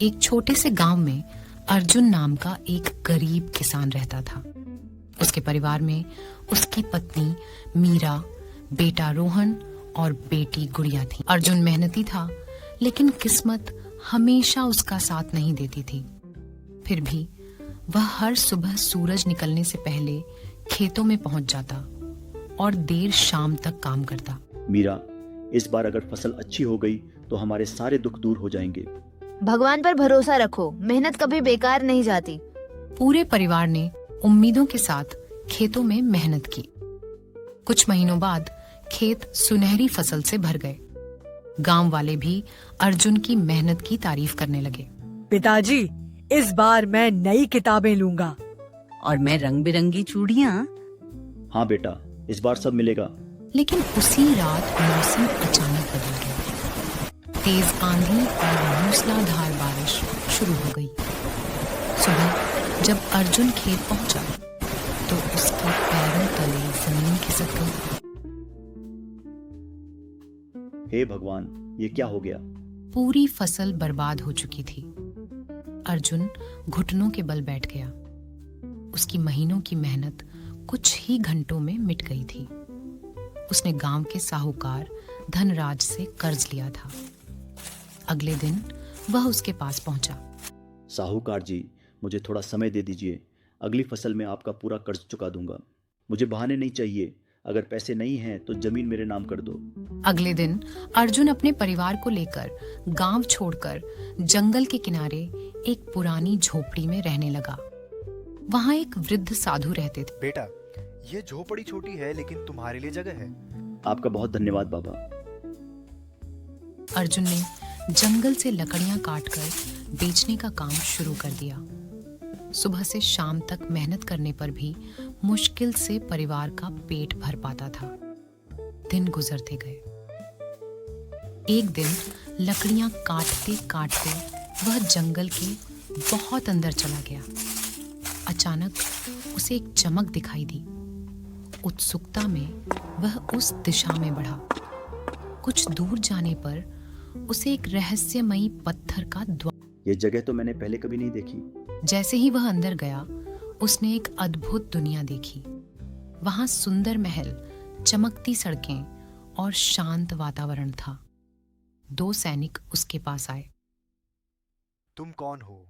एक छोटे से गांव में अर्जुन नाम का एक गरीब किसान रहता था। उसके परिवार में उसकी पत्नी मीरा, बेटा रोहन और बेटी गुड़िया थी। अर्जुन मेहनती था, लेकिन किस्मत हमेशा उसका साथ नहीं देती थी। फिर भी वह हर सुबह सूरज निकलने से पहले खेतों में पहुंच जाता और देर शाम तक काम करता। मीरा, इस बार अगर फसल अच्छी हो गई तो हमारे सारे दुख दूर हो जाएंगे। भगवान पर भरोसा रखो, मेहनत कभी बेकार नहीं जाती। पूरे परिवार ने उम्मीदों के साथ खेतों में मेहनत की। कुछ महीनों बाद खेत सुनहरी फसल से भर गए। गांव वाले भी अर्जुन की मेहनत की तारीफ करने लगे। पिताजी, इस बार मैं नई किताबें लूंगा। और मैं रंग बिरंगी चूड़ियाँ। हाँ बेटा, इस बार सब मिलेगा। लेकिन उसी रात मौसम अचानक बदल गया। तेज आंधी और मूसलाधार बारिश शुरू हो गई। सुबह जब अर्जुन खेत पहुंचा तो उसके पैरों तले जमीन खिसक गई। हे भगवान, ये क्या हो गया? पूरी फसल बर्बाद हो चुकी थी। अर्जुन घुटनों के बल बैठ गया। उसकी महीनों की मेहनत कुछ ही घंटों में मिट गई थी। उसने गांव के साहूकार धनराज से कर्ज लिया था। अगले दिन वह उसके पास पहुंचा। साहूकार जी, मुझे थोड़ा समय दे दीजिए। अगली फसल में आपका पूरा कर्ज चुका दूंगा। मुझे बहाने नहीं चाहिए। अगर पैसे नहीं हैं तो जमीन मेरे नाम कर दो। अगले दिन अर्जुन अपने परिवार को लेकर गांव छोड़कर जंगल के किनारे एक पुरानी झोपड़ी में रहने लगा। वहां एक वृद्ध साधु रहते थे। बेटा, ये झोपड़ी छोटी है लेकिन तुम्हारे लिए जगह है। आपका बहुत धन्यवाद बाबा। अर्जुन ने जंगल से लकड़ियां काटकर बेचने का काम शुरू कर दिया। सुबह से शाम तक मेहनत करने पर भी मुश्किल से परिवार का पेट भर पाता था। दिन गुजरते गए। एक दिन लकड़ियां काटते काटते वह जंगल के बहुत अंदर चला गया। अचानक उसे एक चमक दिखाई दी। उत्सुकता में वह उस दिशा में बढ़ा। कुछ दूर जाने पर उसे एक रहस्यमयी पत्थर का द्वार। ये जगह तो मैंने पहले कभी नहीं देखी। जैसे ही वह अंदर गया, उसने एक अद्भुत दुनिया देखी। वहां सुंदर महल, चमकती सड़कें और शांत वातावरण था। दो सैनिक उसके पास आए। तुम कौन हो?